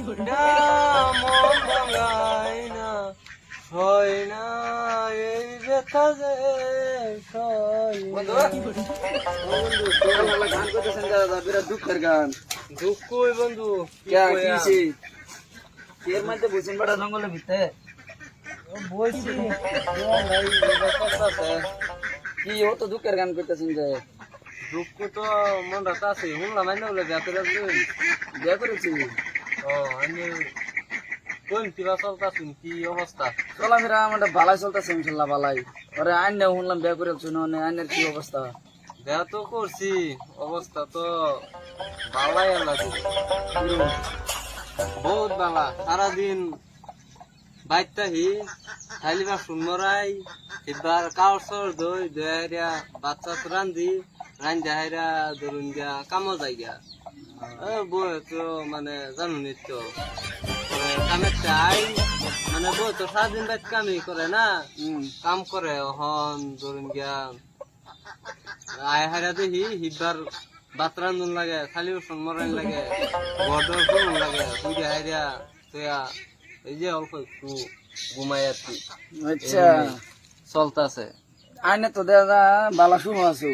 মন ভাঙাই না হয় না এই ব্যথা যে সয় না। গান করতেছেন দাদা, বিরাট দুঃখের গান। দুঃখ কই বন্ধু এর মধ্যে বসেন বেড়া জঙ্গলের ভিতরে বলছি কি ও তো দুঃখের গান করতেছেন যে? দুঃখ তো মন রাখা আছে শুনলাম না বলে ব্যাপার বিয়ে করেছি। ও আমি কোন কিবা চলতাছি কি অবস্থা চলাফেরা আমাদের বালাই চলতেছে, ইনশাল্লাহ বালাই। ওরে আইন শুনলাম বিয়ে করেছি, আইনের কি অবস্থা? দেয়া তো করছি অবস্থা তো বালাই লাগে বহুত বালা সারাদিন বাইতাহি খাইলি বা সুন্দরাই এবার কাউর সর দই দয়া বাচ্চা রান্ধি রান্ধা হাইরা ধরুন গিয়া কামো যাই গিয়া বই তো মানে জানুন তো কামের চাই মানে বই তো সারাদিন বাইত কামই করে না কাম করে হন ধরুন গিয়া আয় হাইরা দেখি হিবার বাত রান্ধন লাগে খালি মরান লাগে গডর ফুল লাগে তুই হাইরা তুইয়া এই যে অল্প একটু ঘুমাই আর কি আচ্ছা চলতেছে আইনে তো দাদা বালা শুরু আছে,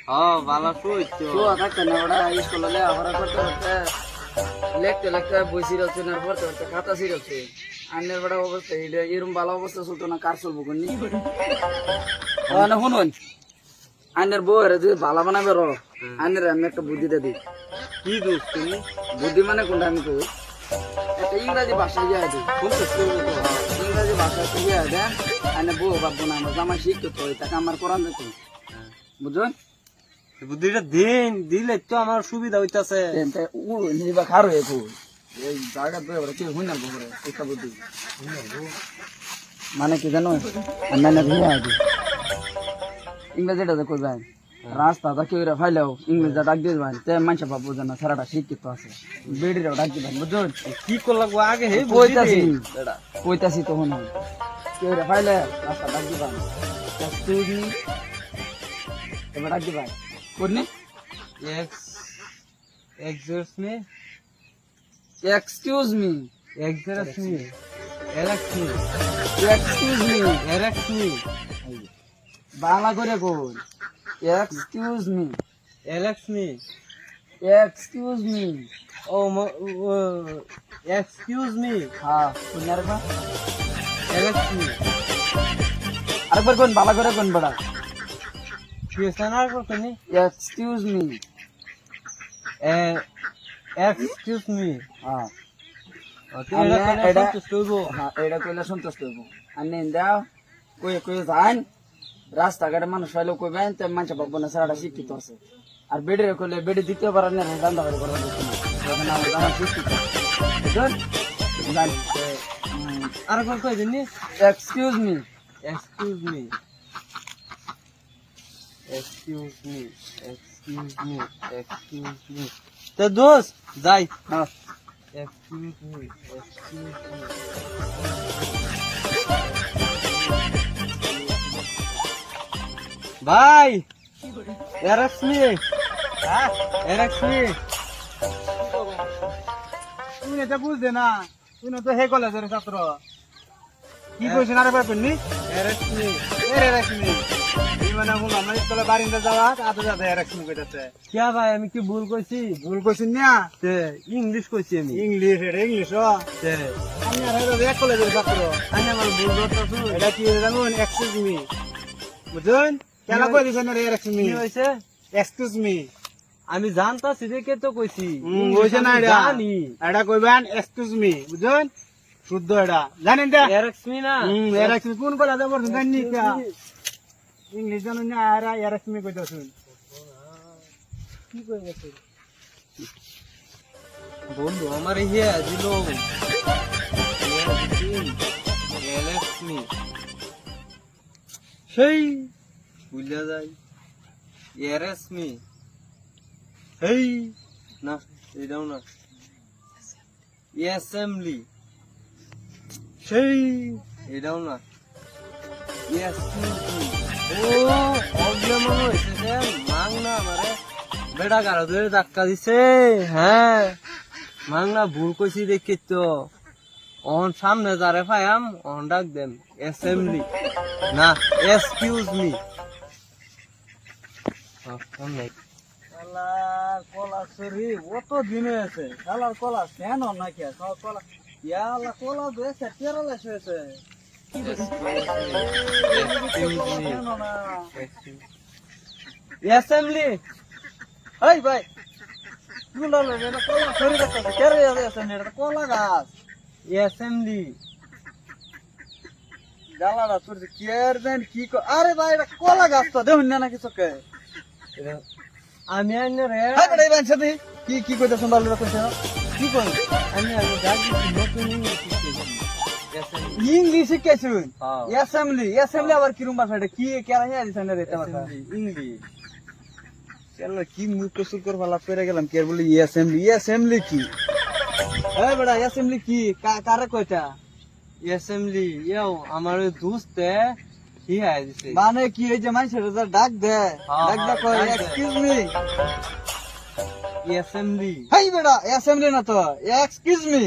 হ্যাঁ ভালো শুই তো শুয়া থাকতে না ওরা স্কুলে লেখাপড়া করতে করতে লিখতে লিখতে বই ছিঁড়ছে না, পড়তে পড়তে খাতা ছিঁড়ছে। আইনের বেড়া অবস্থা এটা এরকম ভালো অবস্থা চলতো না, কার চলবো কোন শুনুন, আইনের বউ যদি ভালো বানাবে র আইনের আমি একটা বুদ্ধিটা দিই। কি দোষ তুমি বুদ্ধি মানে কোনটা আমি কই, একটা ইংরাজি ভাষায় গিয়ে দিই। ইংরাজি ভাষায় গিয়ে দেন আইনের বউ ভাববো না আমার জামাই শিখতো তো তাকে আমার করান যেত, বুঝলেন? বুদ্ধিটা দিন দিলে তো আমার সুবিধা হইতাছে খারো এই জায়গা কেউ হই না একটা বুদ্ধি মানে কি জানো, ইংরেজিটা যে কইবেন রাস্তা কেউ ফাইলেও ইংরেজিটা ডাক দিয়ে দেবেন, তে মানুষ ভাববো যেন সারাটা শিক্ষিত আছে, বেডিরাও ডাক দিবেন, বুঝলেন? কি করলাম আগে হে কইতাছি কইতাছি তখন কেউ ফাইলে রাস্তা ডাক দিবেন, এবার ডাক দিবেন করনি excuse me excuse me excuse me excuse excuse me me Bangla করে কোন এক্সকিউজ মি এক্সকিউজ মি ও এক্সকিউজ মি হ্যাঁ কোন আরেকবার এক্সকিউজ আরেকবার কোন বাংলা করে কোন বড়া কি সানার করতেনি এক্সকিউজ মি এক্সকিউজ মি হ্যাঁ এটা হ্যাঁ এটা কইলে সন্তুষ্ট হইব। আর নেন দাও কই কই যান রাস্তাঘাটে মানুষ হইলেও কইবেন তো মানুষ ভাববো না সারাটা শিক্ষিত আছে, আর বেডে কইলে বেডে দিতে পারেন না রান্না করে করবেন আমার জানা শিক্ষিত, বুঝলেন? আরেকবার কই দিনি excuse me excuse me excuse me excuse me excuse me তো দোস্ত যাই হ্যাঁ এক্সকিউজ মি এক্সকিউজ মি ভাই এরক্সমি হ্যাঁ এরক্সমি তুমি এটা বুঝলে না, তুমি তো হে কলেজের ছাত্র। কি কইছেন আরে পারবেননি? এরক্সমি এরাকমি এই মানে হুন আমরা স্কুলে বারিন্দা যাওয়া আতে যাতে এরাকমি কইতাছে। কে ভাই আমি কি ভুল কইছি ভুল কইছেন না? তে ইংলিশ কইছি আমি ইংলিশ এটা ইংলিশ তে আমি আর হেরো এক কলেজের ছাত্র। আমি আমার ভুল করতেছি এটা কি জানুন এক্সকিউজ মি, বুঝুন? কেন কই দিছেন রে এরাকমি? কি হইছে এক্সকিউজ মি আমি জানতাছি দেখে তো কইছি কইছে না এটা? জানি এটা কইবেন এক্সকিউজ মি, বুঝুন? শুদ্ধ এটা জানেন না? এরক্সমি না এরাকমি কোন কলেজে পড়ছেন জানি না? ইংলিশ জানুন না আর এরাকমি কইতাছেন। কি কইতাছেন? বন্ধু আমার ইয়ে দিল এরক্সমি সেই বুঝা যায় এরক্সমি এই না এটাও না অ্যাসেম্বলি সেই এটাও না ও অগ্রে মনে হয়েছে যে মাং না আমারে বেড়া গাড়ো ধরে ধাক্কা দিছে হ্যাঁ মাংনা ভুল কইছি দেখি তো অন সামনে যারে পাইয়াম অন ডাক দেম অ্যাসেম্বলি না এক্সকিউজ মি শালার কলা সরি অত দিন হয়েছে শালার কলা কেন নাকি কলা ইয়ালা কলা হয়েছে কেরালাস হয়েছে অ্যাসেম্বলি এই ভাই কলা সরি দেখতে কেরালা কলা গাছ অ্যাসেম্বলি জ্বালাটা তোর কেয়ার দেন কি আরে ভাই এটা কলা গাছ তো দেখুন না কিছু কে আমি আইনে রে হাই বেটা এই সাথে কি কি কইতে শুনবার লোক কইছে কি কই আমি আগে গাড়ি নতুন ইংলিশ ইংলিশ শিখাইছুন হ্যাঁ। অ্যাসেম্বলি আবার কিরম ভাষা এটা কি কেরা হিয়া দিছেন রে এটা ভাষা ইংলিশ চলো কি মুখ কসুর করে ফালা পেরে গেলাম কে বলি অ্যাসেম্বলি কি এই বেটা অ্যাসেম্বলি কি কারে কয়টা অ্যাসেম্বলি ইয়ো আমার দোস্তে কি আই দিছে মানে কি এই যে মানুষের যা ডাক দে হ্যাঁ, ডাক দে হ্যাঁ, কয় ডাক দে। এক্সকিউজ মি অ্যাসেম্বলি হাই বেটা অ্যাসেম্বলি না তো এক্সকিউজ মি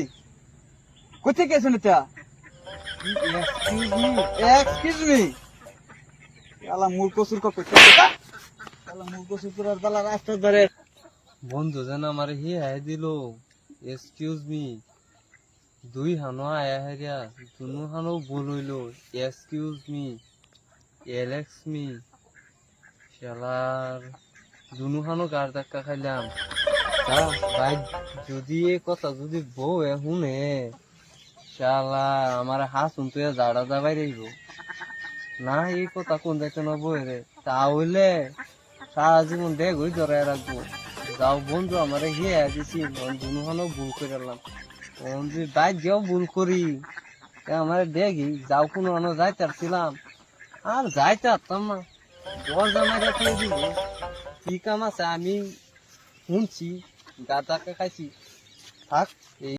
কোথায় গেছেন এটা এক্সকিউজ মি আলা মূল কসুর কইছে আলা মূল কসুর করে দালা রাস্তা ধরে বন্ধু যেন আমার হি আই দিল এক্সকিউজ মি দুই হানো আয়া হেরিয়া দুনু হানো বলইল এক্সকিউজ মি এলেক্স মি শালার দুনু হানো গার ধাক্কা খাইলাম ভাই যদি এই কথা যদি বউ শুনে শালা আমার হাত শুনতে জাড়া যাবাই রইব না এই কথা কোন যাইতে না বই রে তাহলে সারা জীবন দেখ ওই জড়াই রাখবো যাও বন্ধু আমার হিয়ে দিছি দুনু হানো ভুল করে এলাম যদি বাইক গেও ভুল করি আমার দেখি যাও কোনো আনো যাইতে ছিলাম আর যাইতে পারতাম না দশ জামাই রাখিয়ে দিব কি কাম আছে আমি শুনছি গাদাকে খাইছি থাক এই